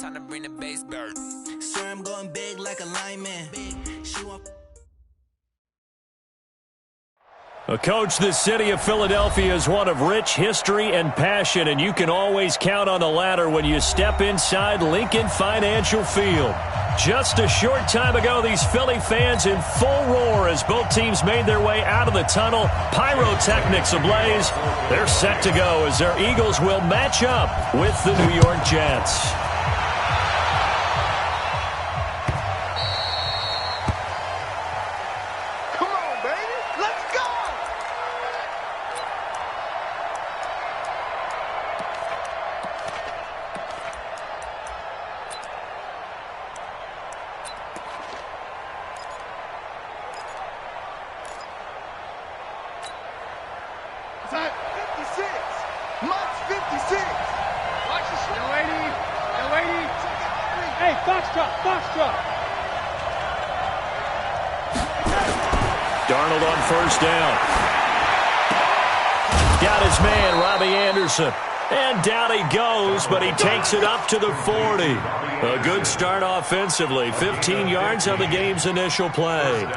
Time to bring the bass bird. Swear I'm going big like a lineman. Coach, the city of Philadelphia is one of rich history and passion, and you can always count on the latter when you step inside Lincoln Financial Field. Just a short time ago, these Philly fans in full roar as both teams made their way out of the tunnel. Pyrotechnics ablaze. They're set to go as their Eagles will match up with the New York Jets. Darnold on first down. Got his man, Robbie Anderson. And down he goes, but he takes it up to the 40. A good start offensively. 15 yards on the game's initial play.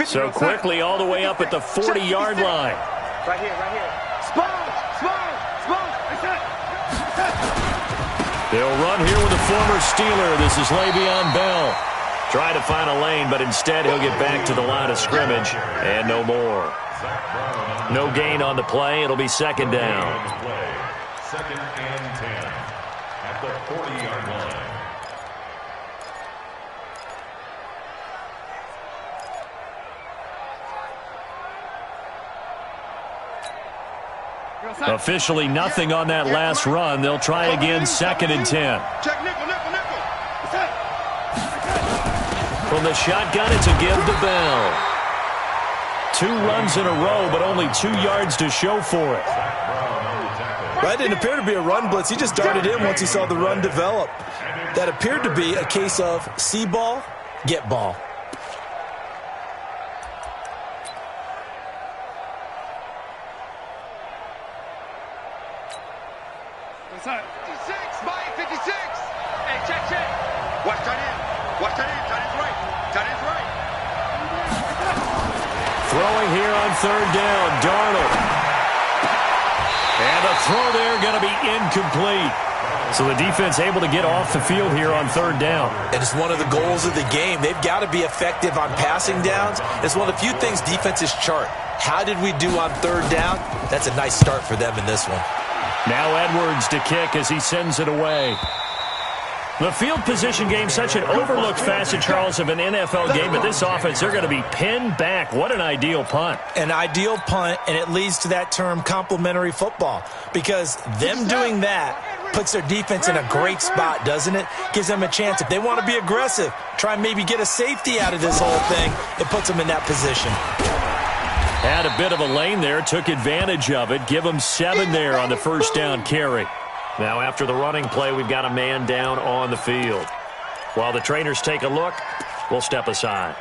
So quickly all the way up at the 40-yard line. Right here. Spawn. They'll run here with a former Steeler. This is Le'Veon Bell. Trying to find a lane, but instead he'll get back to the line of scrimmage and no more. No gain on the play. It'll be second down. Second and 10 at the 40-yard line. Officially nothing on that last run. They'll try again, second and 10. Check nickel. From the shotgun, it's a give to Bell. 2 runs in a row, but only 2 yards to show for it. That didn't appear to be a run blitz. He just darted in once he saw the run develop. That appeared to be a case of see ball, get ball. Throwing here on third down, Darnold. And the throw there going to be incomplete. So the defense able to get off the field here on third down. And it's one of the goals of the game. They've got to be effective on passing downs. It's one of the few things defenses chart. How did we do on third down? That's a nice start for them in this one. Now Edwards to kick as he sends it away. The field position game, such an overlooked facet, Charles, of an NFL game. But this offense, they're going to be pinned back. What an ideal punt. An ideal punt, and it leads to that term complementary football. Because them doing that puts their defense in a great spot, doesn't it? Gives them a chance. If they want to be aggressive, try and maybe get a safety out of this whole thing, it puts them in that position. Had a bit of a lane there, took advantage of it. Give them 7 there on the first down carry. Now after the running play, we've got a man down on the field. While the trainers take a look, we'll step aside.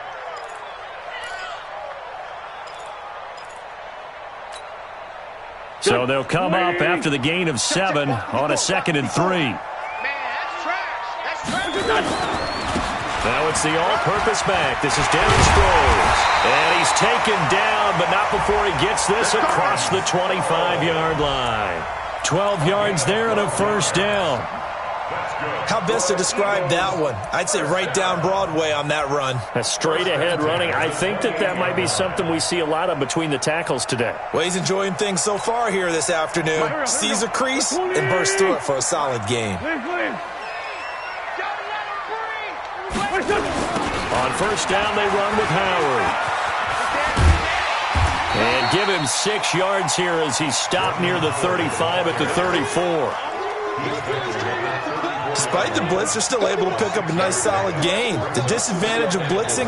So they'll come up after the gain of 7 on a 2nd and 3. Man, that's trash. Now it's the all-purpose back. This is Darren Sproles. And he's taken down, but not before he gets this across the 25-yard line. 12 yards there and a first down. How best to describe that one? I'd say right down Broadway on that run. A straight-ahead running. I think that might be something we see a lot of between the tackles today. Well, he's enjoying things so far here this afternoon. Sees a crease and bursts through it for a solid game. On first down, they run with Howard. And give him 6 yards here as he stopped near the 35 at the 34. Despite the blitz, they're still able to pick up a nice solid gain. The disadvantage of blitzing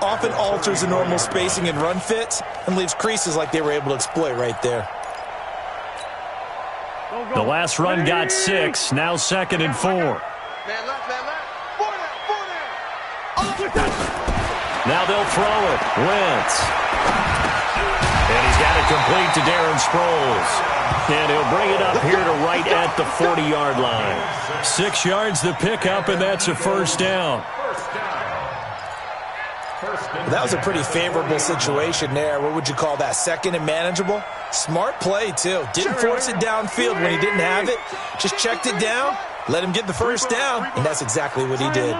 often alters the normal spacing and run fits and leaves creases like they were able to exploit right there. The last run got 6, now 2nd and 4. Now they'll throw it. Wentz. And he's got it complete to Darren Sproles. And he'll bring it up here to right at the 40-yard line. 6 yards the pickup, and that's a first down. That was a pretty favorable situation there. What would you call that? Second and manageable? Smart play, too. Didn't force it downfield when he didn't have it. Just checked it down, let him get the first down, and that's exactly what he did.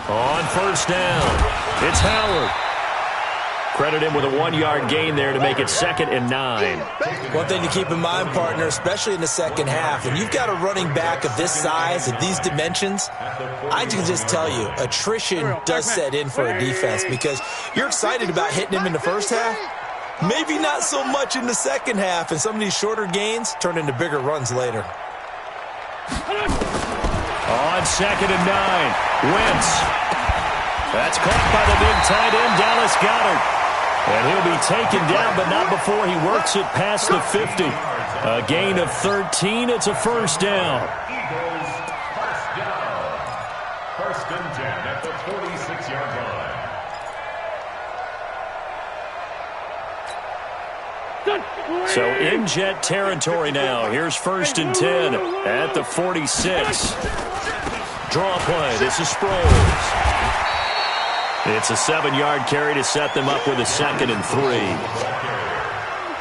On first down, it's Howard. Credit him with a 1-yard gain there to make it 2nd and 9. One thing to keep in mind, partner, especially in the second half, when you've got a running back of this size, of these dimensions, I can just tell you, attrition does set in for a defense because you're excited about hitting him in the first half. Maybe not so much in the second half, and some of these shorter gains turn into bigger runs later. On 2nd and 9, Wentz. That's caught by the big tight end, Dallas Goedert. And he'll be taken down, but not before he works it past the 50. A gain of 13. It's a first down. Eagles, first down. 1st and 10 at the 46-yard line. So in Jet territory now. Here's 1st and 10 at the 46. Draw play. This is Sproles. It's a 7-yard carry to set them up with a 2nd and 3.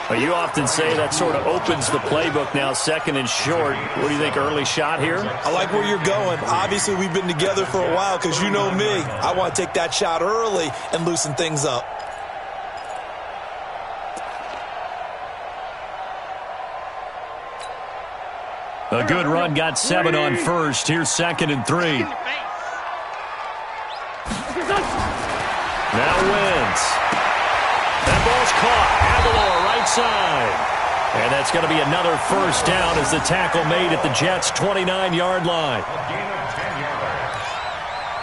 Well, you often say that sort of opens the playbook now, 2nd and short. What do you think, early shot here? I like where you're going. Obviously, we've been together for a while because you know me. I want to take that shot early and loosen things up. A good run, got 7 on first. Here's 2nd and 3. Now Wentz. That ball's caught. Aguilar right side. And that's going to be another first down as the tackle made at the Jets' 29-yard line.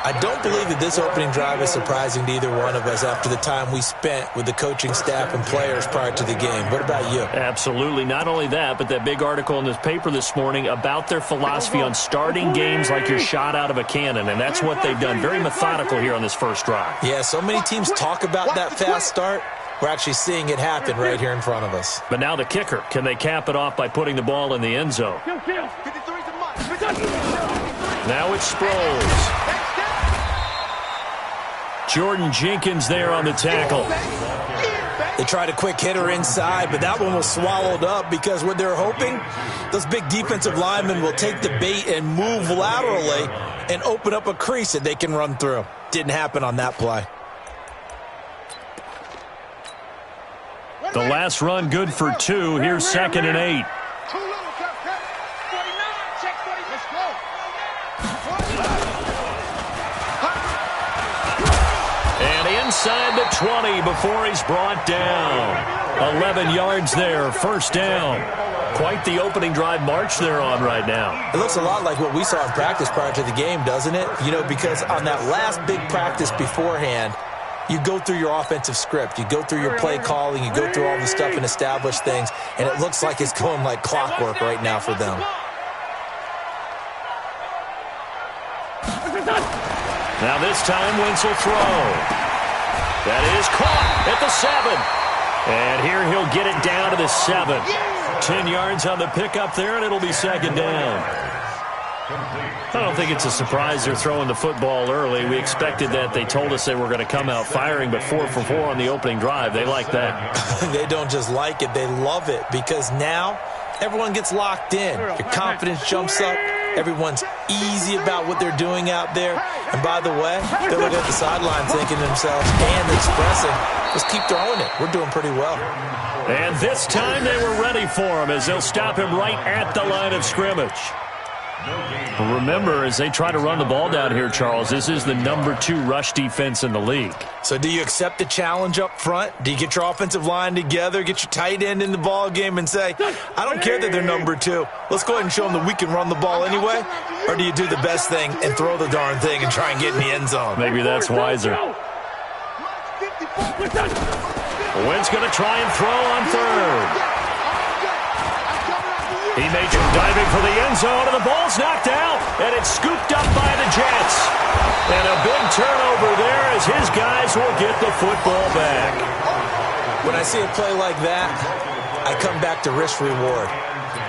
I don't believe that this opening drive is surprising to either one of us after the time we spent with the coaching staff and players prior to the game. What about you? Absolutely. Not only that, but that big article in this paper this morning about their philosophy on starting games like you're shot out of a cannon, and that's what they've done. Very methodical here on this first drive. Yeah, so many teams talk about that fast start. We're actually seeing it happen right here in front of us. But now the kicker. Can they cap it off by putting the ball in the end zone? Now it's Sproles. Jordan Jenkins there on the tackle. They tried a quick hitter inside, but that one was swallowed up because what they're hoping, those big defensive linemen will take the bait and move laterally and open up a crease that they can run through. Didn't happen on that play. The last run good for 2. Here's 2nd and 8. And inside the 20 before he's brought down. 11 yards there, first down. Quite the opening drive march they're on right now. It looks a lot like what we saw in practice prior to the game, doesn't it? You know, because on that last big practice beforehand, you go through your offensive script. You go through your play calling. You go through all the stuff and establish things. And it looks like it's going like clockwork right now for them. Now this time, Wentz will throw. That is caught at the 7. And here he'll get it down to the 7. 10 yards on the pickup there, and it'll be 2nd down. I don't think it's a surprise they're throwing the football early. We expected that. They told us they were going to come out firing, but 4 for 4 on the opening drive. They like that. They don't just like it. They love it because now everyone gets locked in. Your confidence jumps up. Everyone's easy about what they're doing out there. And by the way, they're looking at the sideline thinking to themselves and expressing, let's keep throwing it. We're doing pretty well. And this time they were ready for him as they'll stop him right at the line of scrimmage. Remember, as they try to run the ball down here, Charles, this is the number 2 rush defense in the league. So do you accept the challenge up front? Do you get your offensive line together, get your tight end in the ball game and say, I don't care that they're number 2. Let's go ahead and show them that we can run the ball anyway? Or do you do the best thing and throw the darn thing and try and get in the end zone? Maybe that's wiser. Wentz going to try and throw on 3rd. He made some diving for the end zone, and the ball's knocked out, and it's scooped up by the Jets. And a big turnover there as his guys will get the football back. When I see a play like that, I come back to risk-reward.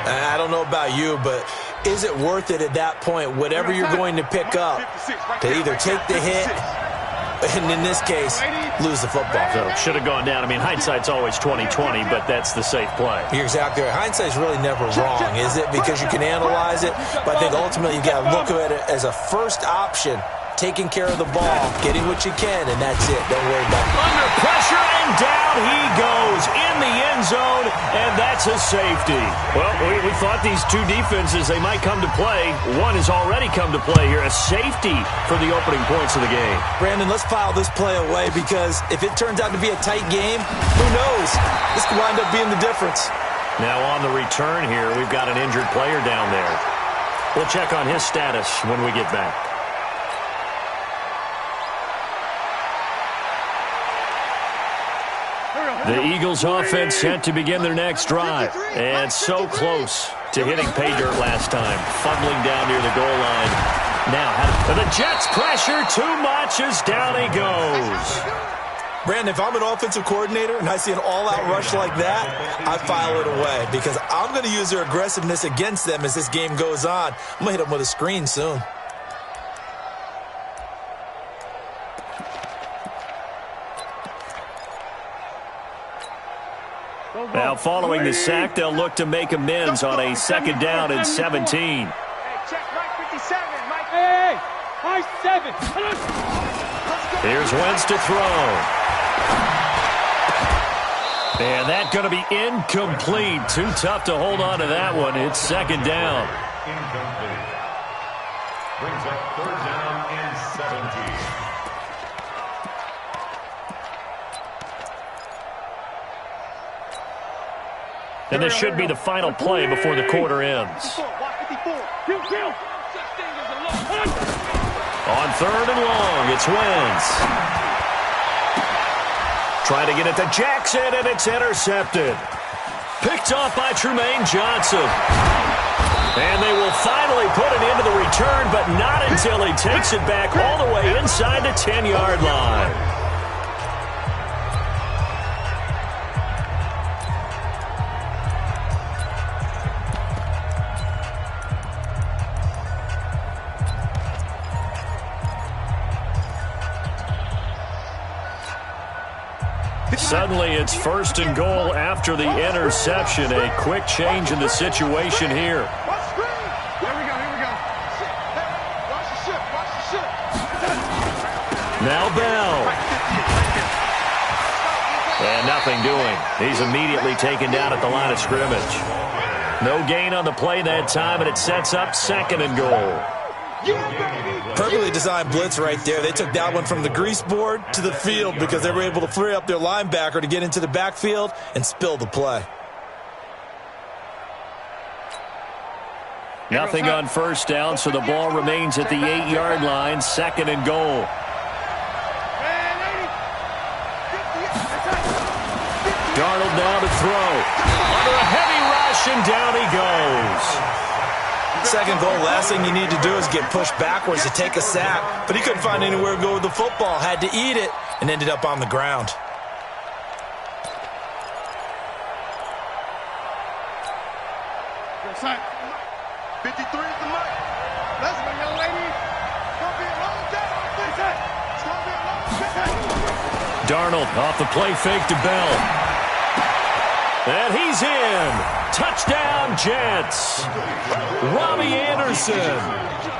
I don't know about you, but is it worth it at that point, whatever you're going to pick up, to either take the hit, and in this case, lose the football? So it should have gone down. I mean, hindsight's always 20/20, but that's the safe play. You're exactly right. Hindsight's really never wrong, is it? Because you can analyze it, but I think ultimately you got to look at it as a first option, taking care of the ball, getting what you can, and that's it. Don't worry about it. Under pressure, and down he goes in the end zone, and that's a safety. Well, we thought these two defenses, they might come to play. One has already come to play here, a safety for the opening points of the game. Brandon, let's file this play away because if it turns out to be a tight game, who knows? This could wind up being the difference. Now on the return here, we've got an injured player down there. We'll check on his status when we get back. The Eagles offense set to begin their next drive. And so close to hitting pay dirt last time. Fumbling down near the goal line. Now, the Jets pressure too much as down he goes. Brandon, if I'm an offensive coordinator and I see an all-out rush like that, I file it away because I'm going to use their aggressiveness against them as this game goes on. I'm going to hit them with a screen soon. Now, following the sack, they'll look to make amends on a 2nd down and 17. Hey, check Mike 57, Mike. Hey, Mike 7. Here's Wentz to throw. And that's going to be incomplete. Too tough to hold on to that one. It's 2nd down. Incomplete. Brings up 3rd down and 17. And this should be the final play before the quarter ends. On 3rd and long, it's Wentz. Trying to get it to Jackson, and it's intercepted. Picked off by Trumaine Johnson. And they will finally put it into the return, but not until he takes it back all the way inside the 10-yard line. Suddenly, it's 1st and goal after the interception. A quick change in the situation here. Here we go. Watch the ship. Now Bell. And nothing doing. He's immediately taken down at the line of scrimmage. No gain on the play that time, and it sets up 2nd and goal. Perfectly designed blitz right there. They took that one from the grease board to the field because they were able to free up their linebacker to get into the backfield and spill the play. Nothing on 1st down, so the ball remains at the 8-yard line, 2nd and goal. Darnold now to throw. Under a heavy rush, and down he goes. 2nd goal, last thing you need to do is get pushed backwards to take a sack. But he couldn't find anywhere to go with the football. Had to eat it and ended up on the ground. Yo, son. 53 is the mic. Let's go, young lady. It's going to be a long day. It's going to be a long day. Darnold off the play fake to Bell. And he's in. Touchdown, Jets. Robbie Anderson,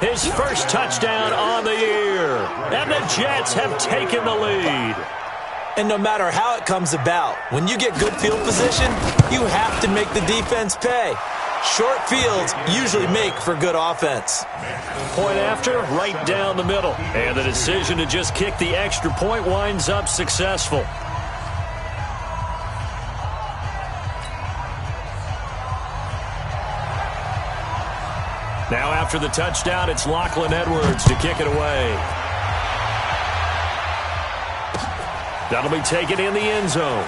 his 1st touchdown on the year. And the Jets have taken the lead. And no matter how it comes about, when you get good field position, you have to make the defense pay. Short fields usually make for good offense. Point after, right down the middle. And the decision to just kick the extra point winds up successful. Now after the touchdown, it's Lachlan Edwards to kick it away. That'll be taken in the end zone.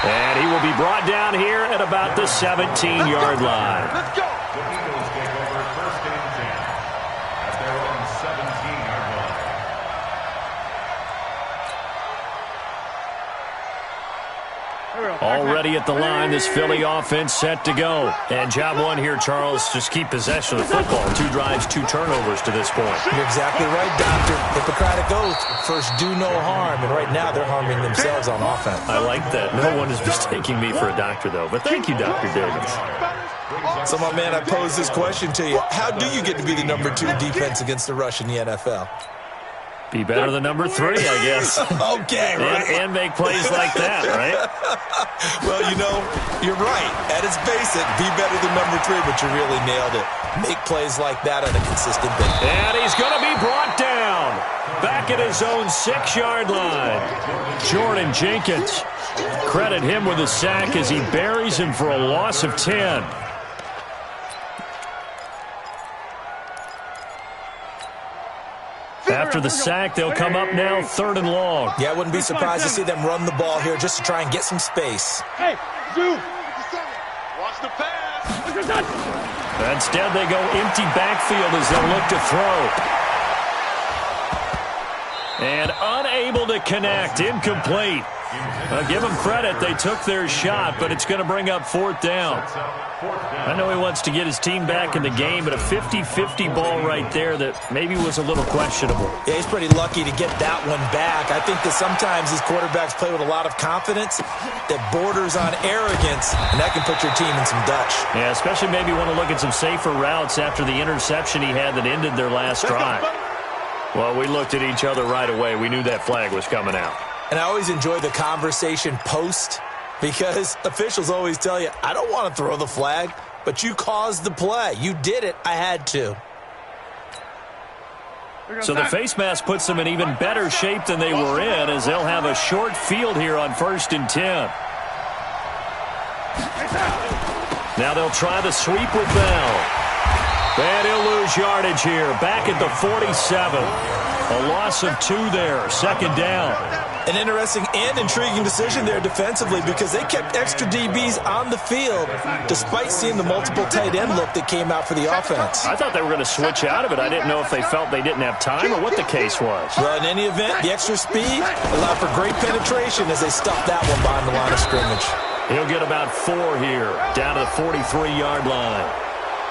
And he will be brought down here at about the 17-yard line. Let's go. The Eagles take over first and 10 at their own 17-yard line. Already at the line, this Philly offense set to go. And job one here, Charles, just keep possession of the football. 2 drives, 2 turnovers to this point. You're exactly right, Doctor. Hippocratic oath. First, do no harm. And right now, they're harming themselves on offense. I like that. No one is mistaking me for a doctor, though. But thank you, Dr. Davis. So, my man, I pose this question to you. How do you get to be the number 2 defense against the rush in the NFL? Be better than number 3, I guess. Okay, right. And make plays like that, right? Well, you know, you're right. At its basic, be better than number 3, but you really nailed it. Make plays like that on a consistent basis. And he's going to be brought down. Back at his own 6-yard line. Jordan Jenkins. Credit him with a sack as he buries him for a loss of 10. After the sack, they'll come up now 3rd and long. Yeah, I wouldn't be surprised to see them run the ball here just to try and get some space. Hey, Zoo. Watch the pass. Instead, they go empty backfield as they'll look to throw. And unable to connect, incomplete. Give them credit, they took their shot, but it's going to bring up 4th down. I know he wants to get his team back in the game, but a 50-50 ball right there that maybe was a little questionable. Yeah, he's pretty lucky to get that one back. I think that sometimes these quarterbacks play with a lot of confidence that borders on arrogance, and that can put your team in some Dutch. Yeah, especially maybe want to look at some safer routes after the interception he had that ended their last drive. Well, we looked at each other right away. We knew that flag was coming out. And I always enjoy the conversation post because officials always tell you, I don't want to throw the flag, but you caused the play. You did it. I had to. So the face mask puts them in even better shape than they were in as they'll have a short field here on 1st and 10. Now they'll try the sweep with Bell. And he'll lose yardage here. Back at the 47. A loss of 2 there. 2nd down. An interesting and intriguing decision there defensively because they kept extra DBs on the field despite seeing the multiple tight end look that came out for the offense. I thought they were going to switch out of it. I didn't know if they felt they didn't have time or what the case was. Well, in any event, the extra speed allowed for great penetration as they stuffed that one behind the line of scrimmage. He'll get about 4 here, down to the 43-yard line.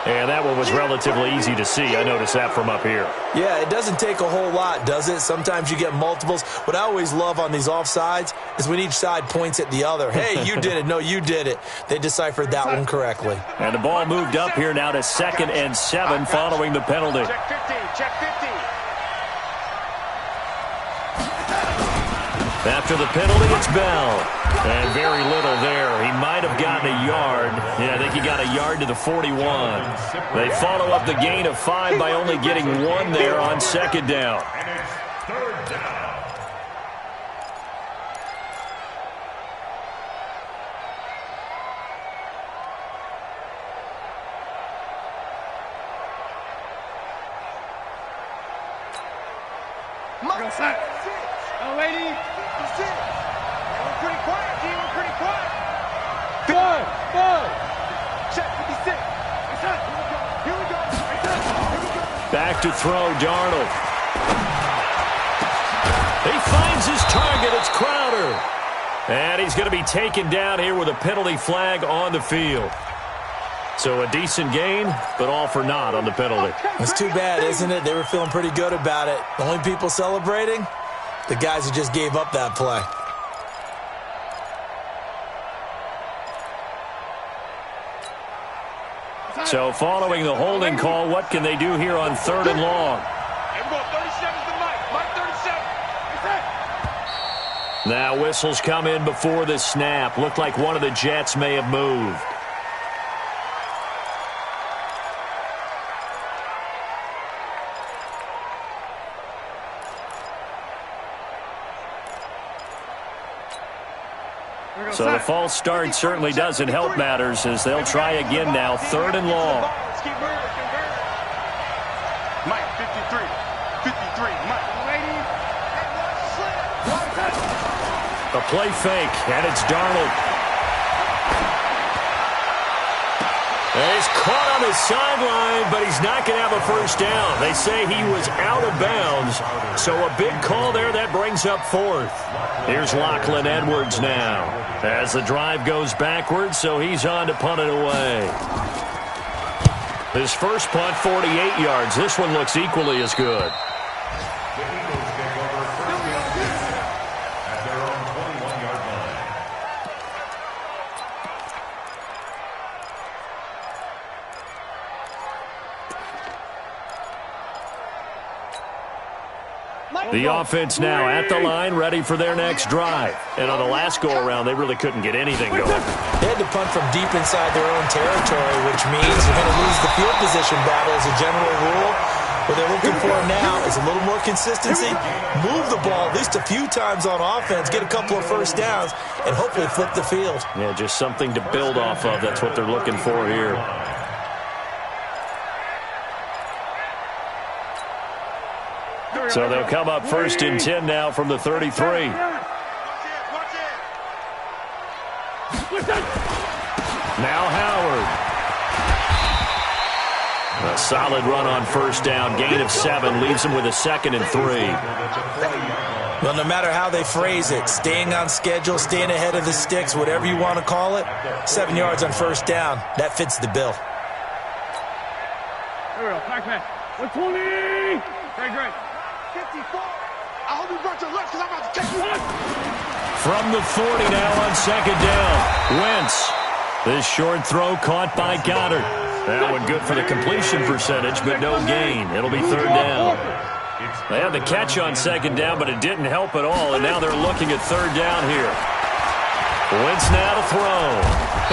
And that one was relatively easy to see. I noticed that from up here. Yeah, it doesn't take a whole lot, does it? Sometimes you get multiples. What I always love on these offsides is when each side points at the other. Hey, you did it. No, you did it. They deciphered that one correctly. And the ball moved up here now to 2nd and 7 following the penalty. Check 50. Check 50. After the penalty, it's Bell. And very little there. He might have gotten a yard. Yeah, I think he got a yard to the 41. They follow up the gain of 5 by only getting 1 there on 2nd down. And it's 3rd down. Oh, lady. We're pretty quiet, team. We're pretty quiet. Good. Check 56. Here we go. Back to throw, Darnold. He finds his target. It's Crowder. And he's going to be taken down here with a penalty flag on the field. So a decent gain, but all for naught on the penalty. It's too bad, isn't it? They were feeling pretty good about it. The only people celebrating, the guys who just gave up that play. So following the holding call, what can they do here on 3rd and long? Here we go. 37's the Mike. Mike 37. Now whistles come in before the snap. Looked like one of the Jets may have moved. So the false start certainly doesn't help matters as they'll try again now, 3rd and long. Let's keep moving. Mike 53. 53. Mike. A play fake, and it's Darnold. He's caught on the sideline, but he's not going to have a first down. They say he was out of bounds, so a big call there that brings up fourth. Here's Lachlan Edwards now as the drive goes backwards, so he's on to punt it away. His first punt, 48 yards. This one looks equally as good. The Eagles take over first and 10 at their own 21-yard line. The offense now at the line, ready for their next drive. And on the last go-around, they really couldn't get anything going. They had to punt from deep inside their own territory, which means you're going to lose the field position battle as a general rule. What they're looking for now is a little more consistency, move the ball at least a few times on offense, get a couple of first downs, and hopefully flip the field. Yeah, just something to build off of. That's what they're looking for here. So they'll come up first and 10 now from the 33. Now Howard. A solid run on first down. Gain of 7 leaves him with a 2nd and 3. Well, no matter how they phrase it, staying on schedule, staying ahead of the sticks, whatever you want to call it, 7 yards on first down, that fits the bill. Here we go. Back pass. 120. Great. 54. I hope you brought your left because I'm about to catch you. From the 40 now on 2nd down. Wentz. This short throw caught by Goddard. That one good for the completion percentage, but no gain. It'll be 3rd down. They had the catch on 2nd down, but it didn't help at all, and now they're looking at 3rd down here. Wentz now to throw.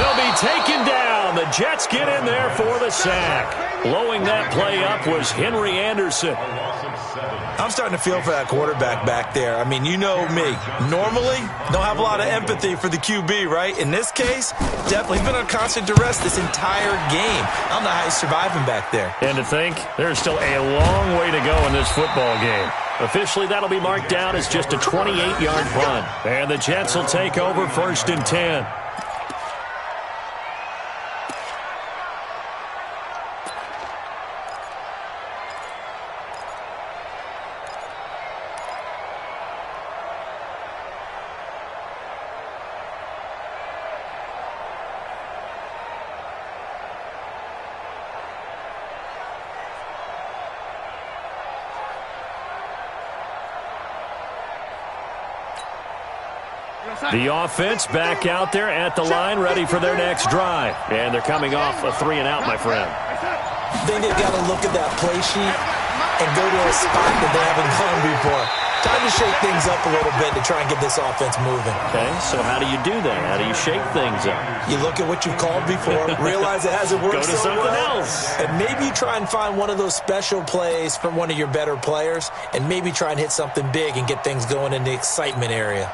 He'll be taken down. The Jets get in there for the sack. Blowing that play up was Henry Anderson. I'm starting to feel for that quarterback back there. I mean, you know me. Normally, don't have a lot of empathy for the QB, right? In this case, definitely been on constant duress this entire game. I don't know how he's surviving back there. And to think, there's still a long way to go in this football game. Officially, that'll be marked down as just a 28-yard punt. And the Jets will take over 1st and 10. The offense back out there at the line, ready for their next drive. And they're coming off a 3-and-out, my friend. I think they've got to look at that play sheet and go to a spot that they haven't gone before. Time to shake things up a little bit to try and get this offense moving. Okay, so how do you do that? How do you shake things up? You look at what you've called before, realize it hasn't worked Go to so something well, else. and maybe you try and find one of those special plays from one of your better players, and maybe try and hit something big and get things going in the excitement area.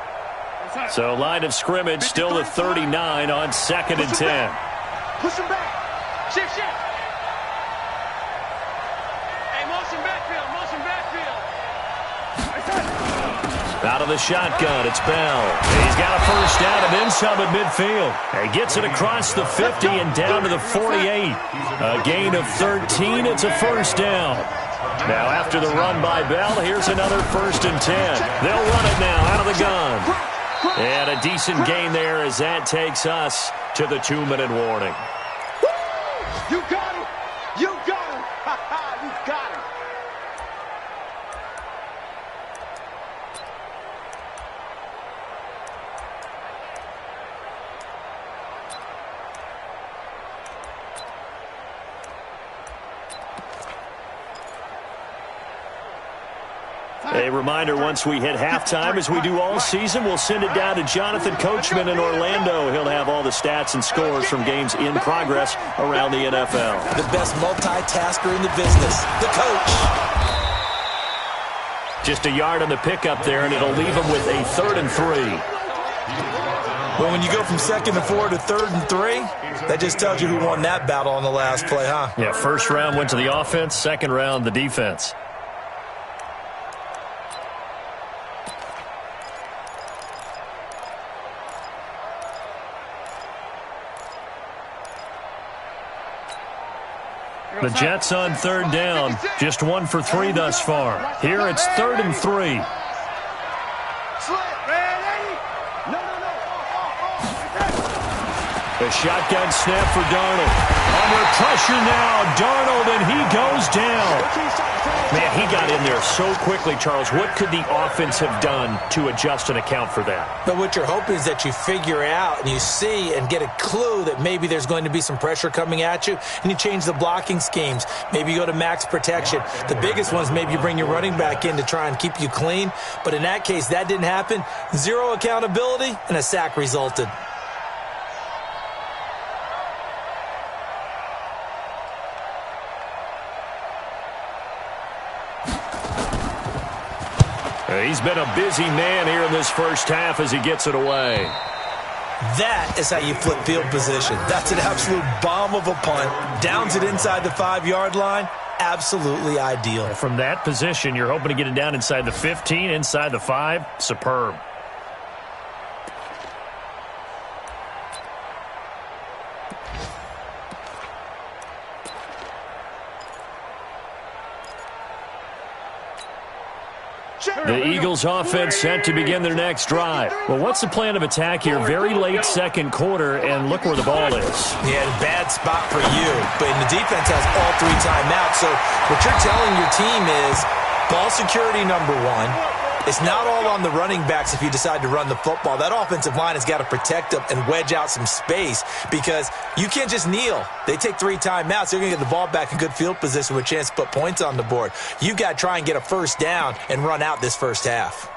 So line of scrimmage still at 39 on 2nd and 10. Push him back. Shift. Hey, motion backfield. Out of the shotgun, it's Bell. He's got a first down and then some at midfield. He gets it across the 50 and down to the 48. A gain of 13. It's a first down. Now after the run by Bell, here's another 1st and 10. They'll run it now out of the gun. And a decent gain there as that takes us to the 2-minute warning. You got him. You got him. A reminder, once we hit halftime, as we do all season, we'll send it down to Jonathan Coachman in Orlando. He'll have all the stats and scores from games in progress around the NFL. The best multitasker in the business, the coach. Just a yard on the pickup there, and it'll leave him with a 3rd and 3. Well, when you go from 2nd and 4 to 3rd and 3, that just tells you who won that battle on the last play, huh? Yeah, first round went to the offense, second round the defense. The Jets on third down, just 1 for 3 thus far. Here it's 3rd and 3. The shotgun snap for Darnold. Under pressure now, Darnold, and he goes down. Man, he got in there so quickly, Charles. What could the offense have done to adjust and account for that? But what you're hoping is that you figure out and you see and get a clue that maybe there's going to be some pressure coming at you, and you change the blocking schemes. Maybe you go to max protection. The biggest ones, maybe you bring your running back in to try and keep you clean. But in that case, that didn't happen. 0 accountability, and a sack resulted. He's been a busy man here in this first half as he gets it away. That is how you flip field position. That's an absolute bomb of a punt. Downs it inside the 5-yard line. Absolutely ideal. From that position, you're hoping to get it down inside the 15, inside the 5. Superb. The Eagles offense set to begin their next drive. Well, what's the plan of attack here? Very late second quarter, and look where the ball is. Yeah, bad spot for you. But the defense has all 3 timeouts. So what you're telling your team is ball security number 1. It's not all on the running backs if you decide to run the football. That offensive line has got to protect them and wedge out some space because you can't just kneel. They take 3 timeouts. They're going to get the ball back in good field position with a chance to put points on the board. You've got to try and get a first down and run out this first half.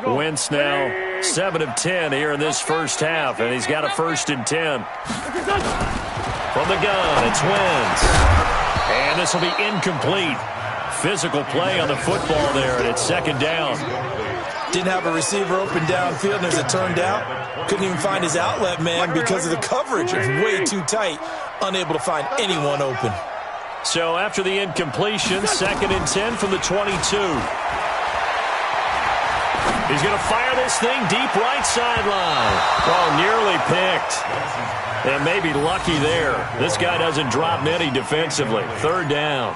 Wentz now 7 of 10 here in this first half, and he's got a 1st and 10. From the gun, it's Wentz. And this will be incomplete. Physical play on the football there, and it's 2nd down. Didn't have a receiver open downfield, and as it turned out, couldn't even find his outlet man because of the coverage. It was way too tight, unable to find anyone open. So after the incompletion, 2nd and 10 from the 22. He's going to fire this thing deep right sideline. Oh, nearly picked. And maybe lucky there. This guy doesn't drop many defensively. 3rd down.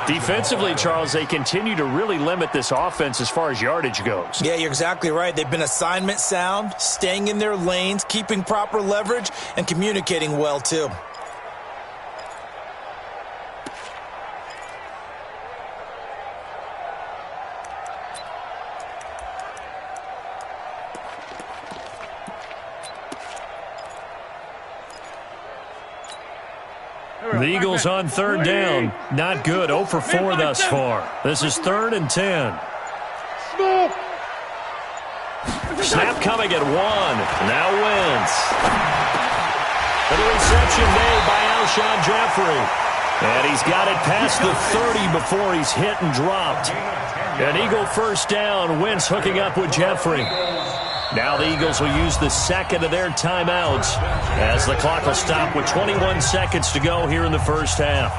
Defensively, Charles, they continue to really limit this offense as far as yardage goes. Yeah, you're exactly right. They've been assignment sound, staying in their lanes, keeping proper leverage, and communicating well, too. The Eagles on 3rd down. Not good. 0 for 4 thus far. This is 3rd and 10. Snap coming at 1. Now Wentz. And the reception made by Alshon Jeffrey. And he's got it past the 30 before he's hit and dropped. An Eagle 1st down. Wentz hooking up with Jeffrey. Now the Eagles will use the 2nd of their timeouts as the clock will stop with 21 seconds to go here in the first half.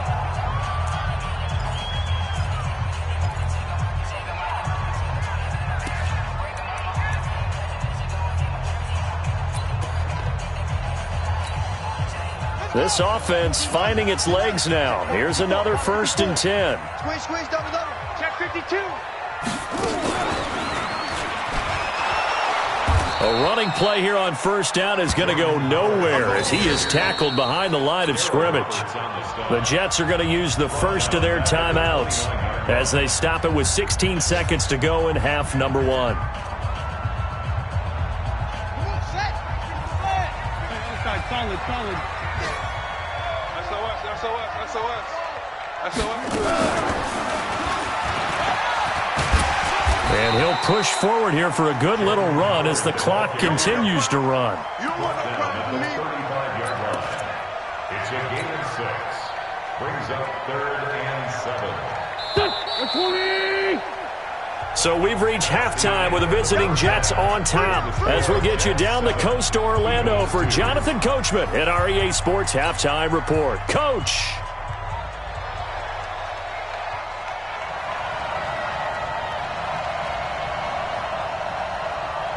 This offense finding its legs now. Here's another 1st and 10. Squeeze, double. Check 52. A running play here on 1st down is going to go nowhere as he is tackled behind the line of scrimmage. The Jets are going to use the 1st of their timeouts as they stop it with 16 seconds to go in half number 1. Solid. SOS. And he'll push forward here for a good little run as the clock continues to run. You don't want no problem with me. 35-yard line. It's a gain of 6. Brings up 3rd and 7. 20. So we've reached halftime with the visiting Jets on top as we'll get you down the coast to Orlando for Jonathan Coachman at our EA Sports Halftime Report. Coach.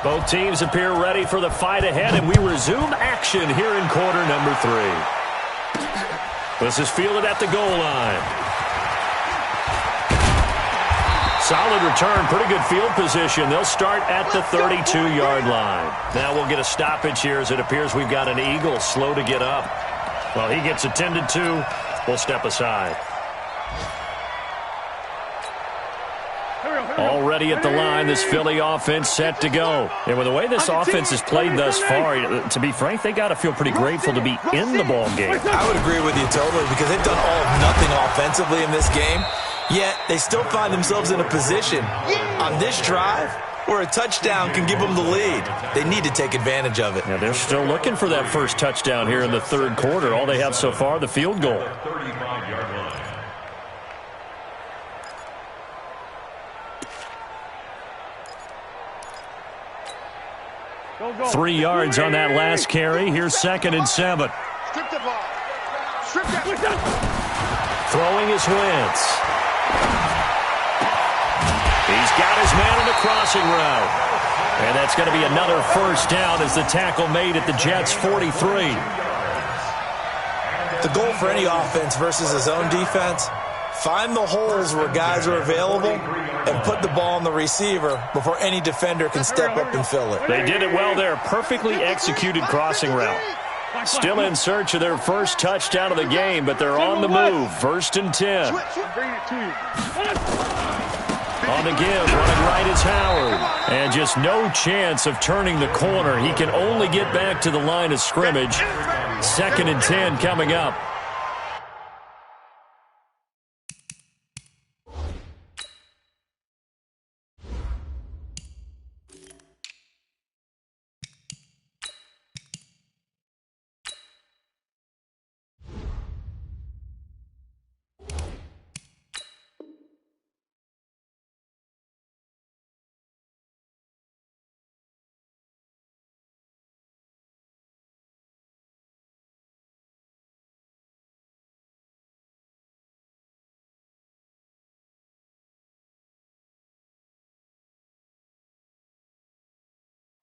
Both teams appear ready for the fight ahead, and we resume action here in quarter number 3. This is fielded at the goal line. Solid return, pretty good field position. They'll start at the 32-yard line. Now we'll get a stoppage here as it appears we've got an Eagle slow to get up. Well, he gets attended to. We'll step aside. Already at the line, this Philly offense set to go. And with the way this offense has played thus far, to be frank, they got to feel pretty grateful to be in the ball game. I would agree with you totally because they've done all of nothing offensively in this game, yet they still find themselves in a position on this drive where a touchdown can give them the lead. They need to take advantage of it. Yeah, they're still looking for that first touchdown here in the third quarter. All they have so far, the field goal. 35-yard line. 3 yards on that last carry. Here's 2nd and 7. Strip the ball. Strip that. Throwing is Wentz. He's got his man on the crossing route. And that's going to be another first down as the tackle made at the Jets' 43. The goal for any offense versus his own defense, find the holes where guys are available and put the ball on the receiver before any defender can step up and fill it. They did it well there. Perfectly executed crossing route. Still in search of their first touchdown of the game, but they're on the move. 1st and 10. On the give, running right is Howard. And just no chance of turning the corner. He can only get back to the line of scrimmage. 2nd and 10 coming up.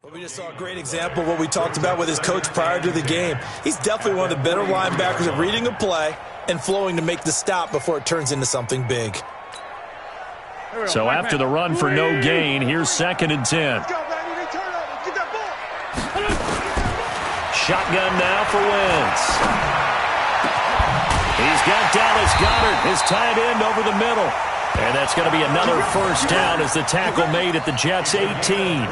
Well, we just saw a great example of what we talked about with his coach prior to the game. He's definitely one of the better linebackers at reading a play and flowing to make the stop before it turns into something big. So after the run for no gain, here's 2nd and 10. Shotgun now for Wentz. He's got Dallas Goedert, his tight end, over the middle. And that's going to be another first down as the tackle made at the Jets' 18.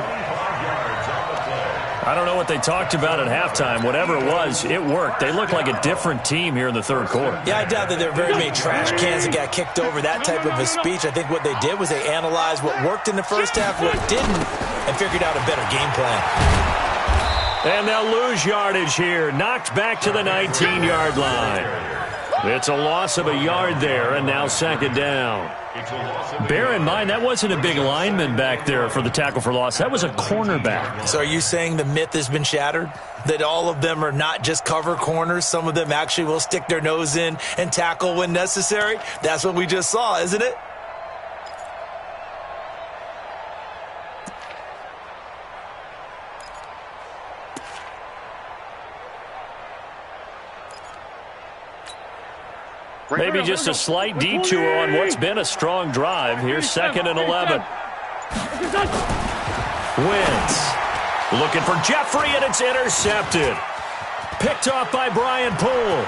I don't know what they talked about at halftime. Whatever it was, it worked. They look like a different team here in the third quarter. Yeah, I doubt that they're very many trash cans that got kicked over, that type of a speech. I think what they did was they analyzed what worked in the first half, what didn't, and figured out a better game plan. And they'll lose yardage here. Knocked back to the 19-yard line. It's a loss of a yard there, and now 2nd down. Bear in mind, that wasn't a big lineman back there for the tackle for loss. That was a cornerback. So are you saying the myth has been shattered? That all of them are not just cover corners? Some of them actually will stick their nose in and tackle when necessary? That's what we just saw, isn't it? Maybe just a slight detour on what's been a strong drive. Here's 2nd and 11. Wentz looking for Jeffrey, and it's intercepted. Picked off by Brian Poole.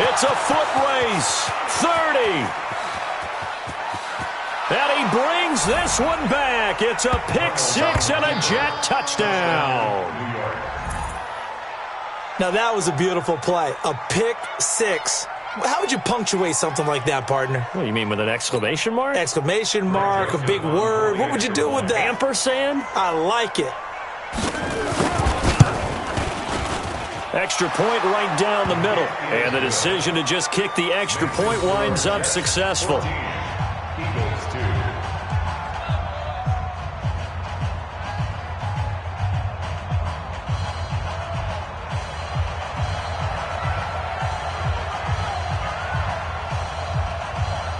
It's a foot race. 30. And he brings this one back. It's a pick six and a Jet touchdown. Now, that was a beautiful play. A pick six. How would you punctuate something like that, partner? What do you mean, with an exclamation mark? Exclamation mark, a big word. What would you do with that? Ampersand? I like it. Extra point right down the middle. And the decision to just kick the extra point winds up successful.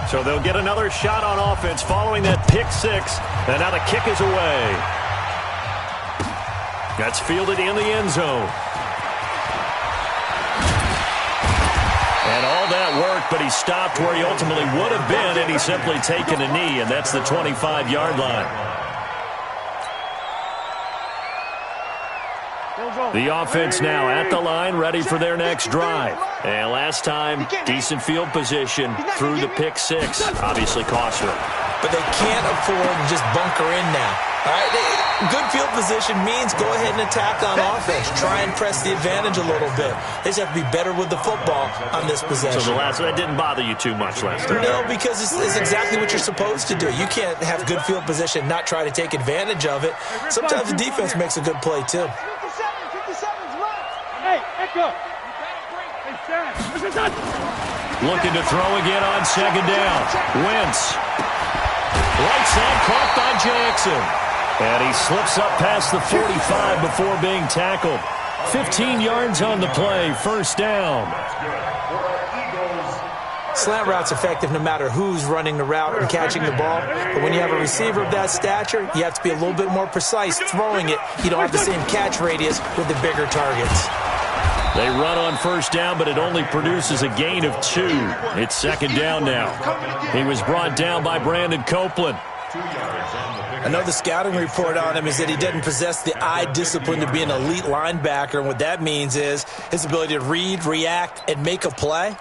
So they'll get another shot on offense following that pick six. And now the kick is away. That's fielded in the end zone. And all that worked, but he stopped where he ultimately would have been, and he's simply taken a knee, and that's the 25-yard line. The offense now at the line, ready for their next drive. And last time, decent field position through the pick six. Obviously cost them. But they can't afford to just bunker in now. All right, good field position means go ahead and attack on offense. Try and press the advantage a little bit. They just have to be better with the football on this possession. So that didn't bother you too much last time? No, because it's exactly what you're supposed to do. You can't have good field position and not try to take advantage of it. Sometimes the defense makes a good play, too. Hey, Echo. Looking to throw again on second down. Wentz. Right side caught by Jackson. And he slips up past the 45 before being tackled. 15 yards on the play, first down. Slant route's effective no matter who's running the route and catching the ball. But when you have a receiver of that stature, you have to be a little bit more precise throwing it. You don't have the same catch radius with the bigger targets. They run on first down, but it only produces a gain of 2. It's second down now. He was brought down by Brandon Copeland. I know the scouting report on him is that he doesn't possess the eye discipline to be an elite linebacker. And what that means is his ability to read, react, and make a play.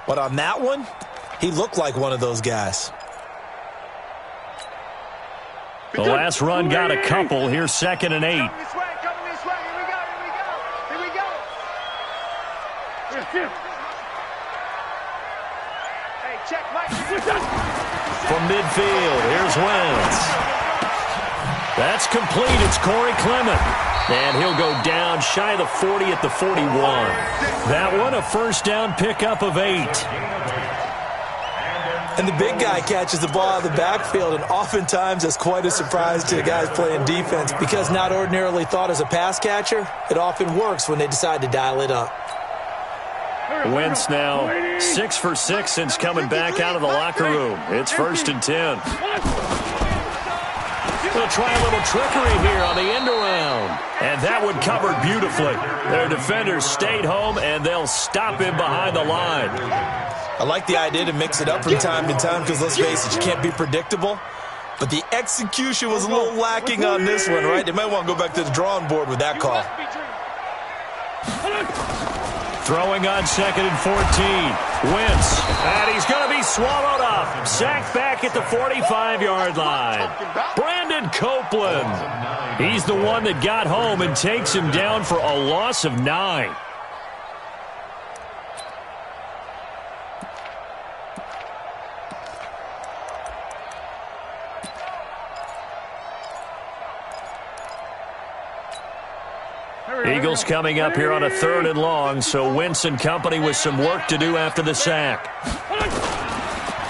But on that one, he looked like one of those guys. The last run got a couple. Here's 2nd and 8. Coming this way. Here we go. Hey, check Mike. From midfield, here's Wentz. That's complete. It's Corey Clement. And he'll go down shy of the 40 at the 41. That one, a first down pickup of 8. And the big guy catches the ball out of the backfield, and oftentimes that's quite a surprise to the guys playing defense because not ordinarily thought as a pass catcher, it often works when they decide to dial it up. Wentz now 6 for 6 since coming back out of the locker room. It's 1st and 10. They'll try a little trickery here on the end around. And that one covered beautifully. Their defenders stayed home, and they'll stop him behind the line. I like the idea to mix it up from time to time because, let's face it, you can't be predictable. But the execution was a little lacking on this one, right? They might want to go back to the drawing board with that call. Throwing on 2nd and 14. Wentz. And he's going to be swallowed up. Sacked back at the 45-yard line. Brandon Copeland. He's the one that got home and takes him down for a loss of 9. Eagles coming up here on a 3rd and long, so Wentz and company with some work to do after the sack.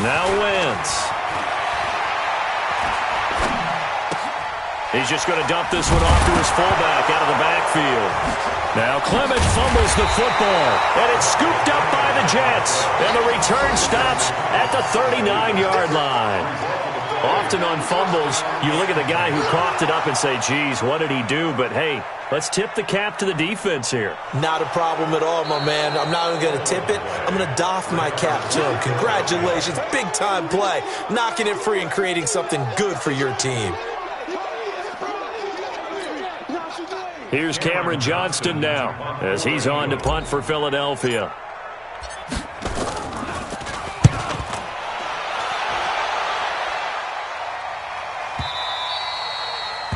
Now Wentz. He's just going to dump this one off to his fullback out of the backfield. Now Clement fumbles the football, and it's scooped up by the Jets, and the return stops at the 39-yard line. Often on fumbles, you look at the guy who coughed it up and say, geez, what did he do? But, hey, let's tip the cap to the defense here. Not a problem at all, my man. I'm not even going to tip it. I'm going to doff my cap to him. Congratulations. Big-time play. Knocking it free and creating something good for your team. Here's Cameron Johnston now as he's on to punt for Philadelphia.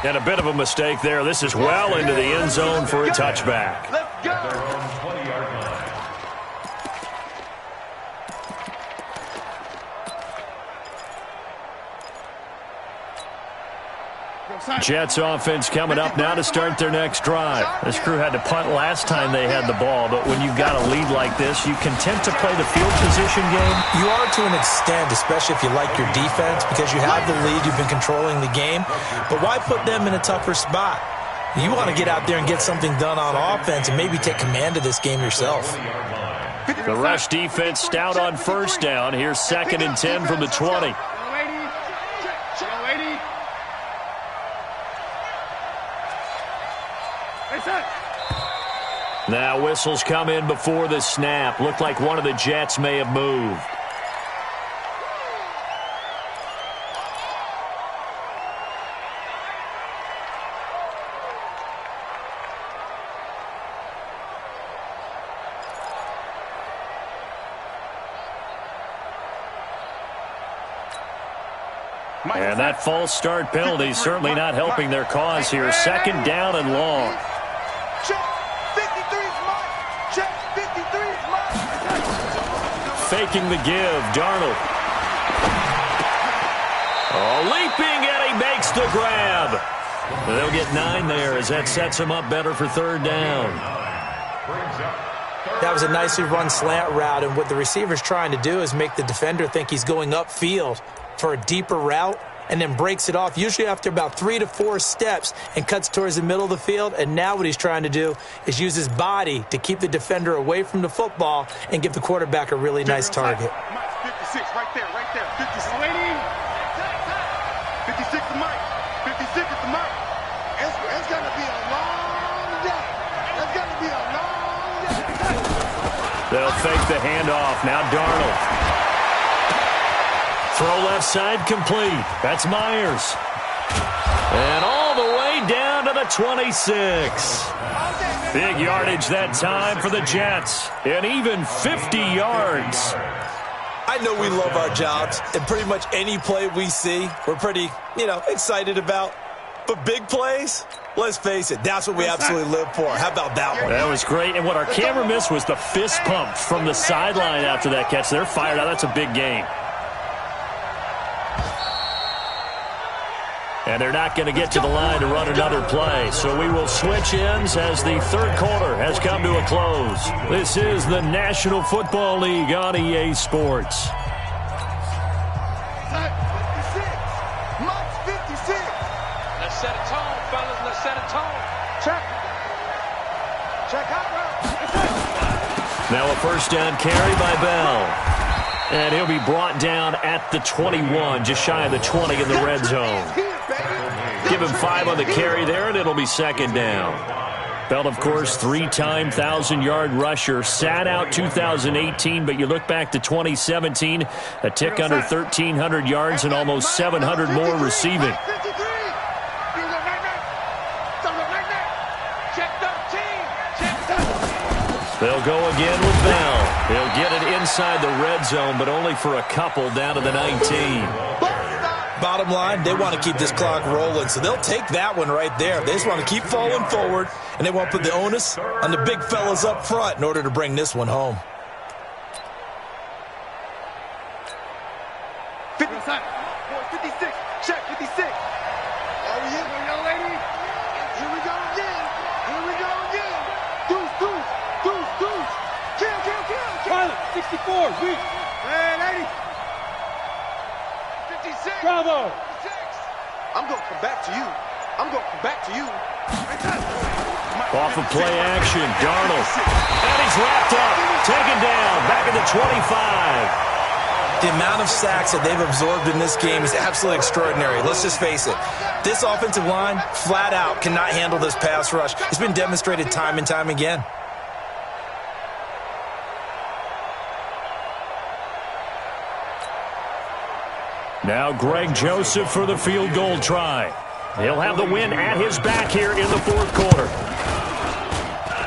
And a bit of a mistake there. This is well into the end zone for a touchback. Let's go. Jets offense coming up now to start their next drive. This crew had to punt last time they had the ball, but when you've got a lead like this, you content to play the field position game? You are to an extent, especially if you like your defense, because you have the lead, you've been controlling the game. But why put them in a tougher spot? You want to get out there and get something done on offense and maybe take command of this game yourself. The rush defense stout on first down. Here's 2nd and 10 from the 20. Now whistles come in before the snap. Looked like one of the Jets may have moved. And that false start penalty is certainly not helping their cause here. 2nd down and long. Faking the give, Darnold. Oh, leaping, and he makes the grab. They'll get 9 there as that sets him up better for 3rd down. That was a nicely run slant route, and what the receiver's trying to do is make the defender think he's going upfield for a deeper route, and then breaks it off, usually after about 3 to 4 steps, and cuts towards the middle of the field. And now what he's trying to do is use his body to keep the defender away from the football and give the quarterback a really nice target. 56 right there, 56. 56 to Mike. 56 is the Mike. It's going to be a long day. It's going to be a long day. They'll fake the handoff. Now Darnold. Throw left side complete. That's Myers. And all the way down to the 26. Big yardage that time for the Jets. And even 50 yards. I know we love our jobs, and pretty much any play we see, we're pretty, excited about. But big plays, let's face it, that's what we absolutely live for. How about that one? That was great. And what our camera missed was the fist pump from the sideline after that catch. They're fired out. That's a big game. And they're not going to get to the line to run another play. So we will switch ends as the 3rd quarter has come to a close. This is the National Football League on EA Sports. 56. Mike's 56. Let's set a tone, fellas. Let's set a tone. Check. Check out. Now a 1st down carry by Bell. And he'll be brought down at the 21, just shy of the 20 in the red zone. Give him 5 on the carry there, and it'll be 2nd down. Bell, of course, 3-time 1,000-yard rusher. Sat out 2018, but you look back to 2017, a tick under 1,300 yards and almost 700 more receiving. They'll go again with Bell. He'll get it inside the red zone, but only for a couple down to the 19. Bottom line, they want to keep this clock rolling, so they'll take that one right there. They just want to keep falling forward, and they want to put the onus on the big fellas up front in order to bring this one home. 56. Check 56. Are we here, young lady? Here we go again. Deuce. Kill. Pilot, 64, weak. Hey, lady. 56. Bravo. 56. I'm going to come back to you. Off of play action, Darnold. And he's wrapped up. Taken down. Back at the 25. The amount of sacks that they've absorbed in this game is absolutely extraordinary. Let's just face it. This offensive line, flat out, cannot handle this pass rush. It's been demonstrated time and time again. Now Greg Joseph for the field goal try. He'll have the win at his back here in the 4th quarter.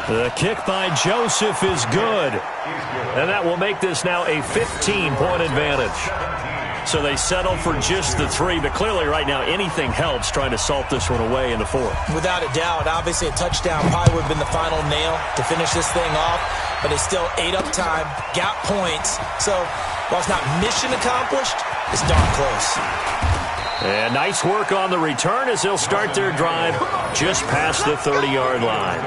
The kick by Joseph is good. And that will make this now a 15-point advantage. So they settle for just the 3, but clearly right now anything helps trying to salt this one away in the 4th. Without a doubt, obviously a touchdown probably would have been the final nail to finish this thing off, but they still ate up time, got points. So while it's not mission accomplished, it's darn close. And nice work on the return as they'll start their drive just past the 30-yard line.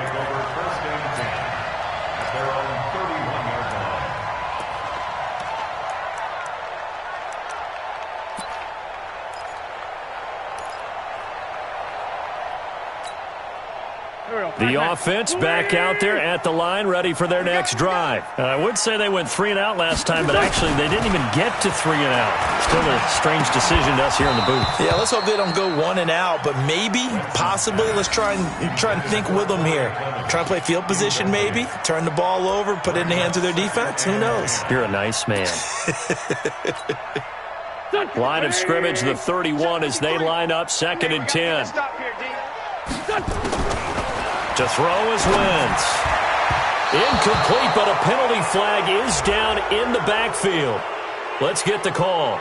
The offense back out there at the line, ready for their next drive. I would say they went 3 and out last time, but actually they didn't even get to 3 and out. Still a strange decision to us here in the booth. Yeah, let's hope they don't go 1 and out, but maybe, possibly, let's try and think with them here. Try and play field position maybe, turn the ball over, put it in the hands of their defense. Who knows? You're a nice man. Line of scrimmage, the 31 as they line up, 2nd and 10. To throw is Wentz. Incomplete, but a penalty flag is down in the backfield. Let's get the call.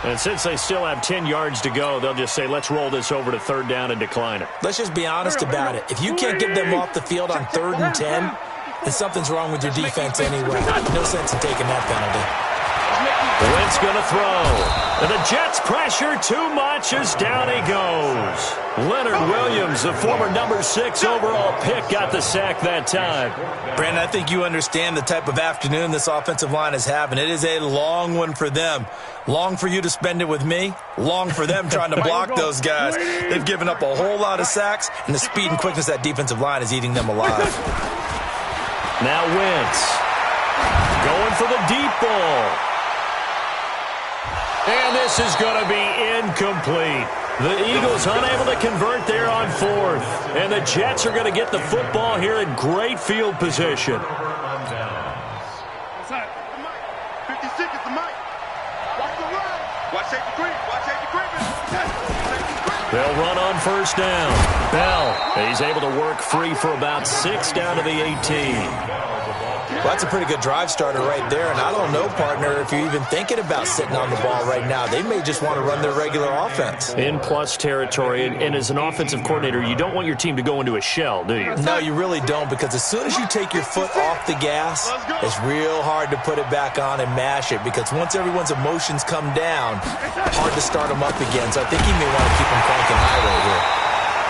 And since they still have 10 yards to go, they'll just say, let's roll this over to 3rd down and decline it. Let's just be honest about it. If you can't get them off the field on 3rd and 10, then something's wrong with your defense anyway. No sense in taking that penalty. Wentz going to throw. And the Jets pressure too much as down he goes. Leonard Williams, the former number 6 overall pick, got the sack that time. Brandon, I think you understand the type of afternoon this offensive line is having. It is a long one for them. Long for you to spend it with me. Long for them trying to block those guys. They've given up a whole lot of sacks, and the speed and quickness of that defensive line is eating them alive. Now Wentz going for the deep ball. And this is going to be incomplete. The Eagles unable to convert there on 4th. And the Jets are going to get the football here in great field position. 56 is the mic. Watch the run. Watch safety creep. Watch safety creeping. They'll run on 1st down. Bell, he's able to work free for about 6 down to the 18. Well, that's a pretty good drive starter right there, and I don't know, partner, if you're even thinking about sitting on the ball right now. They may just want to run their regular offense. In plus territory, and as an offensive coordinator, you don't want your team to go into a shell, do you? No, you really don't, because as soon as you take your foot off the gas, it's real hard to put it back on and mash it, because once everyone's emotions come down, hard to start them up again. So I think he may want to keep them cranking high right here.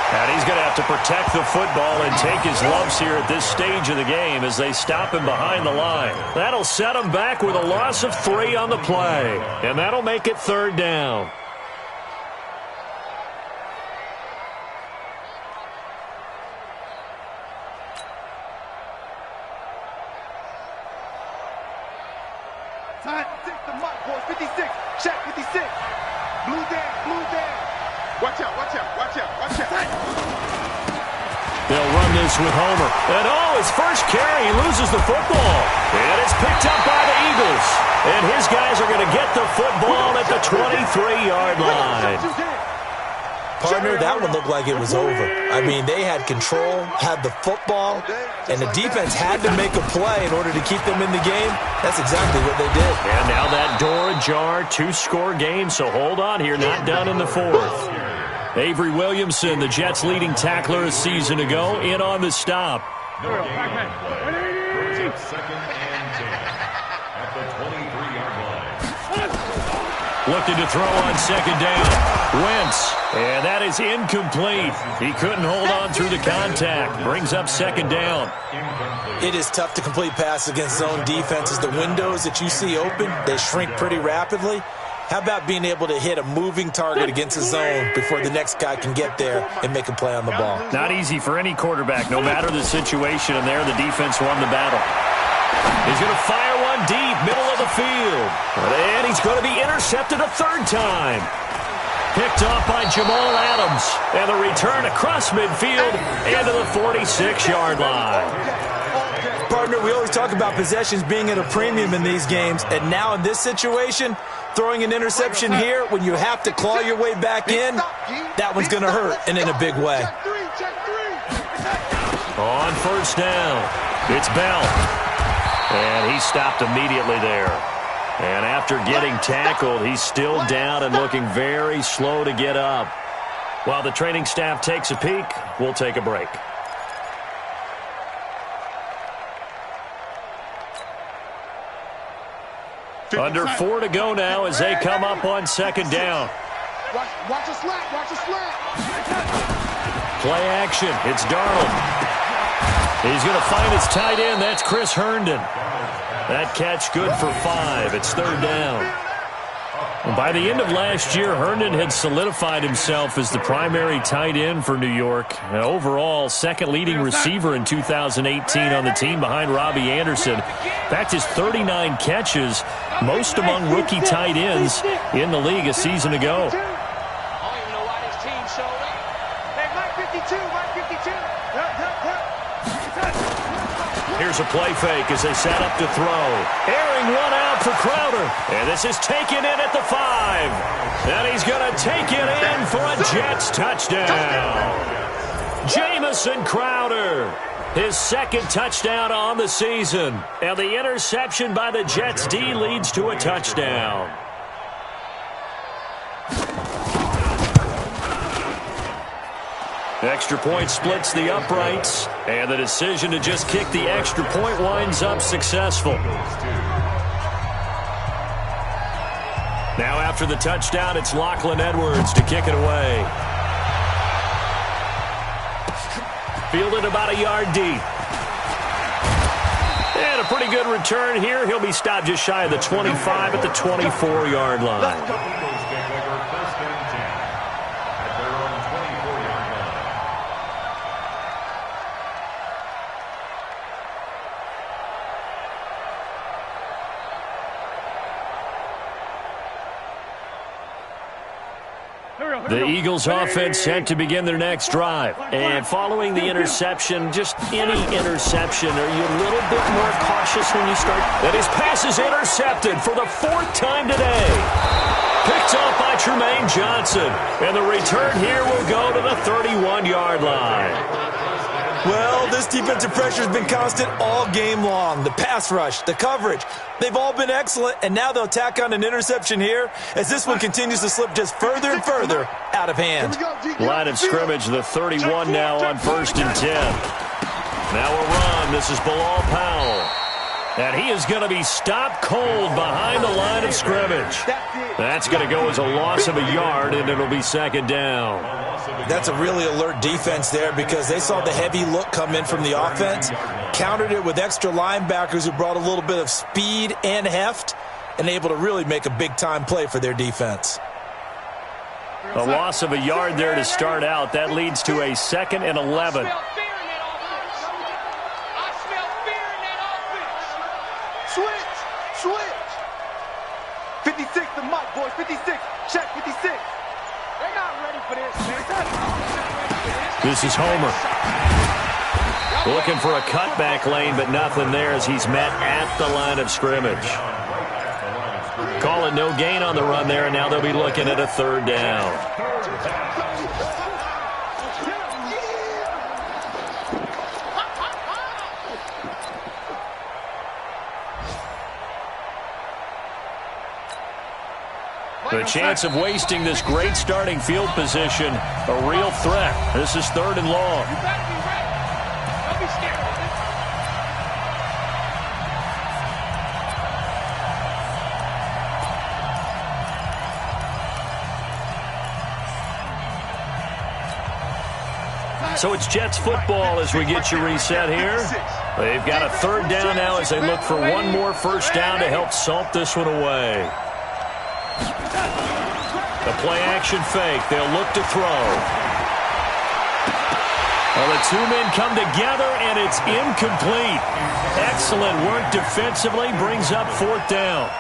And he's going to have to protect the football and take his lumps here at this stage of the game as they stop him behind the line. That'll set him back with a loss of 3 on the play. And that'll make it 3rd down. Time. 6 the mic, boys. 56. Check 56. Blue down. Blue down. Watch out, watch out, watch out, watch out. They'll run this with Homer. And his first carry, he loses the football. And it's picked up by the Eagles. And his guys are going to get the football at the 23-yard line. Partner, that one looked like it was over. I mean, they had control, had the football, and the defense had to make a play in order to keep them in the game. That's exactly what they did. And now that door ajar, 2-score game, so hold on here, not done in the 4th. Avery Williamson, the Jets' leading tackler a season ago, in on the stop. No gain on play. 2nd and 10 at the 23-yard line. Looking to throw on 2nd down. Wentz, and that is incomplete. He couldn't hold on through the contact. Brings up 2nd down. It is tough to complete passes against zone defenses. The windows that you see open, they shrink pretty rapidly. How about being able to hit a moving target against a zone before the next guy can get there and make a play on the ball? Not easy for any quarterback, no matter the situation, and there the defense won the battle. He's going to fire one deep, middle of the field. And he's going to be intercepted a 3rd time. Picked off by Jamal Adams. And the return across midfield and to the 46-yard line. Partner, we always talk about possessions being at a premium in these games, and now in this situation, throwing an interception here when you have to claw your way back in, that one's going to hurt, and in a big way. On 1st down, it's Bell. And he stopped immediately there. And after getting tackled, he's still down and looking very slow to get up. While the training staff takes a peek, we'll take a break. Under 4 to go now as they come up on 2nd down. Watch a slap, watch a slap. Play action, it's Darnold. He's going to find his tight end, that's Chris Herndon. That catch good for 5, it's 3rd down. By the end of last year, Herndon had solidified himself as the primary tight end for New York. And overall, second leading receiver in 2018 on the team behind Robbie Anderson. In fact, his 39 catches, most among rookie tight ends in the league a season ago. I don't even know why this team showed up. Hey, Mike 52, Mike 52. Here's a play fake as they set up to throw. Airing one out for Crowder. And this is taken in at the 5. And he's going to take it in for a Jets touchdown. Jamison Crowder, his second touchdown on the season. And the interception by the Jets D leads to a touchdown. Extra point splits the uprights, and the decision to just kick the extra point winds up successful. Now after the touchdown, it's Lachlan Edwards to kick it away. Fielded about a yard deep. And a pretty good return here. He'll be stopped just shy of the 25 at the 24-yard line. The Eagles offense set to begin their next drive. And following the interception, just any interception, are you a little bit more cautious when you start? And his pass is intercepted for the 4th time today. Picked off by Tremaine Johnson. And the return here will go to the 31-yard line. Well, this defensive pressure has been constant all game long. The pass rush, the coverage, they've all been excellent, and now they'll tack on an interception here as this one continues to slip just further and further out of hand. Line of scrimmage, the 31 now on 1st and 10. Now a run. This is Bilal Powell. And he is going to be stopped cold behind the line of scrimmage. That's going to go as a loss of a yard, and it'll be 2nd down. That's a really alert defense there because they saw the heavy look come in from the offense, countered it with extra linebackers who brought a little bit of speed and heft, and able to really make a big-time play for their defense. A loss of a yard there to start out. That leads to a 2nd and 11. Switch. 56 to Mike, boys. 56. Check 56. They're not ready for this, man. This is Homer. Looking for a cutback lane, but nothing there as he's met at the line of scrimmage. Call it no gain on the run there, and now they'll be looking at a 3rd down. The chance of wasting this great starting field position, a real threat. This is 3rd and long. You better be ready. Don't be scared. So it's Jets football as we get you reset here. They've got a 3rd down now as they look for one more 1st down to help salt this one away. The play-action fake. They'll look to throw. Well, the 2 men come together, and it's incomplete. Excellent work defensively. Brings up 4th down.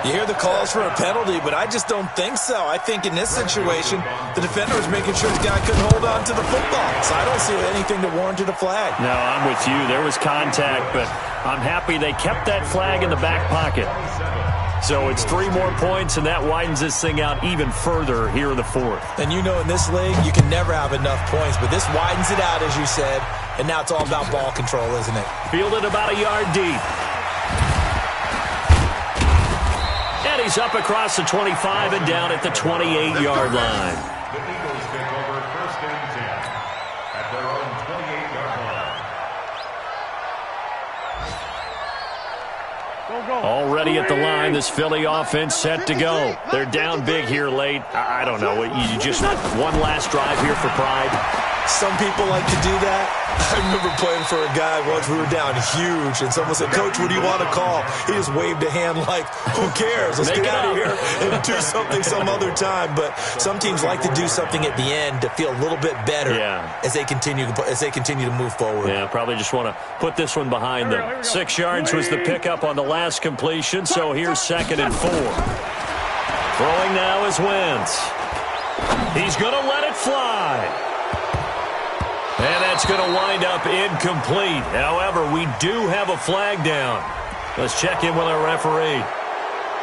You hear the calls for a penalty, but I just don't think so. I think in this situation, the defender was making sure his guy couldn't hold on to the football. So I don't see anything to warrant a flag. No, I'm with you. There was contact, but I'm happy they kept that flag in the back pocket. So it's 3 more points, and that widens this thing out even further here in the 4th. And you know in this league, you can never have enough points, but this widens it out, as you said, and now it's all about ball control, isn't it? Fielded about a yard deep. And he's up across the 25 and down at the 28-yard line. The Eagles take over 1st and 10 at their own 28-yard line. Already at the line, this Philly offense set to go. They're down big here late. I don't know. You just want one last drive here for pride. Some people like to do that. I remember playing for a guy once. We were down huge, and someone said, "Coach, what do you want to call?" He just waved a hand like, "Who cares? Let's get out of here and do something some other time." But some teams like to do something at the end to feel a little bit better as they continue to move forward. Yeah, probably just want to put this one behind them. 6 yards was the pickup on the last completion, so here's 2nd and 4. Throwing now is Wentz. He's going to let it fly. And that's going to wind up incomplete. However, we do have a flag down. Let's check in with our referee.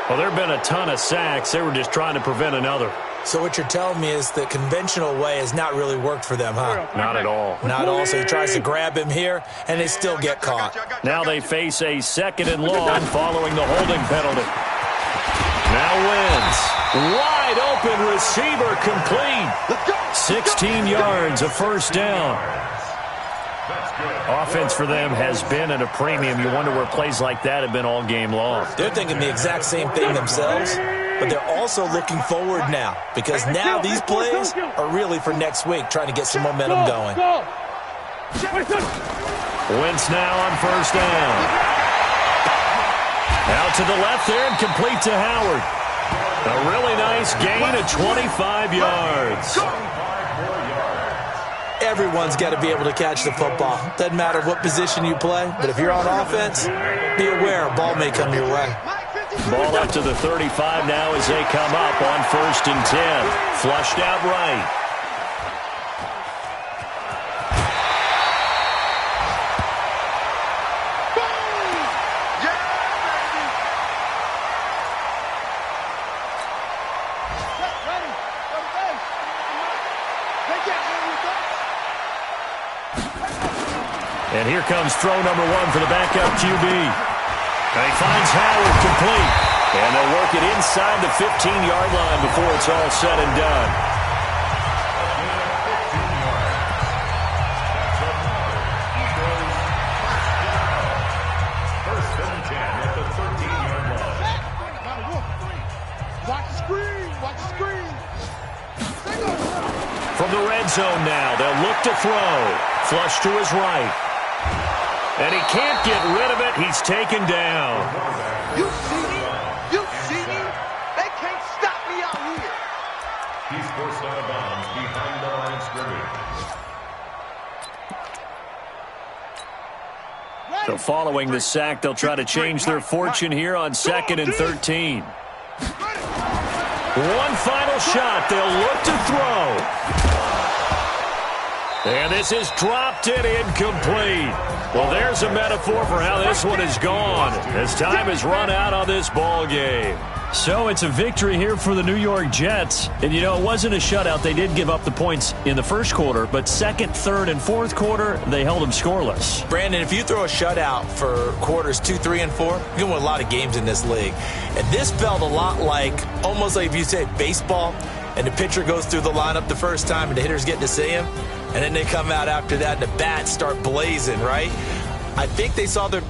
Well, there have been a ton of sacks. They were just trying to prevent another. So what you're telling me is the conventional way has not really worked for them, huh? Not at all. Not at all. So he tries to grab him here, and they still get caught. Now they face a 2nd and long following the holding penalty. Now Wentz. Wide open receiver complete. 16 yards, a first down. Offense for them has been at a premium. You wonder where plays like that have been all game long. They're thinking the exact same thing themselves, but they're also looking forward now because now these plays are really for next week, trying to get some momentum going. Wentz now on first down. Out to the left there and complete to Howard. A really nice gain of 25 yards. Everyone's got to be able to catch the football. Doesn't matter what position you play, but if you're on offense, be aware a ball may come your way. Ball up to the 35 now as they come up on 1st and 10. Flushed out right. And here comes throw number 1 for the backup QB. And he finds Howard complete. And they'll work it inside the 15-yard line before it's all said and done. First and 10 at the 13-yard line. Watch the screen. Watch the screen. From the red zone now, they'll look to throw. Flush to his right. And he can't get rid of it. He's taken down. You see me? You see me? They can't stop me out here. He's forced out of bounds behind the line of scrimmage. So following the sack, they'll try to change their fortune here on 2nd and 13. One final shot. They'll look to throw. And this is dropped and incomplete. Well, there's a metaphor for how this one is gone as time has run out on this ball game. So it's a victory here for the New York Jets. And, you know, it wasn't a shutout. They did give up the points in the first quarter, but 2nd, 3rd, and 4th quarter, they held them scoreless. Brandon, if you throw a shutout for quarters 2, 3, and 4, you can win a lot of games in this league. And this felt a lot like, almost like if you say baseball, and the pitcher goes through the lineup the first time and the hitters get to see him, and then they come out after that and the bats start blazing, right? I think they saw their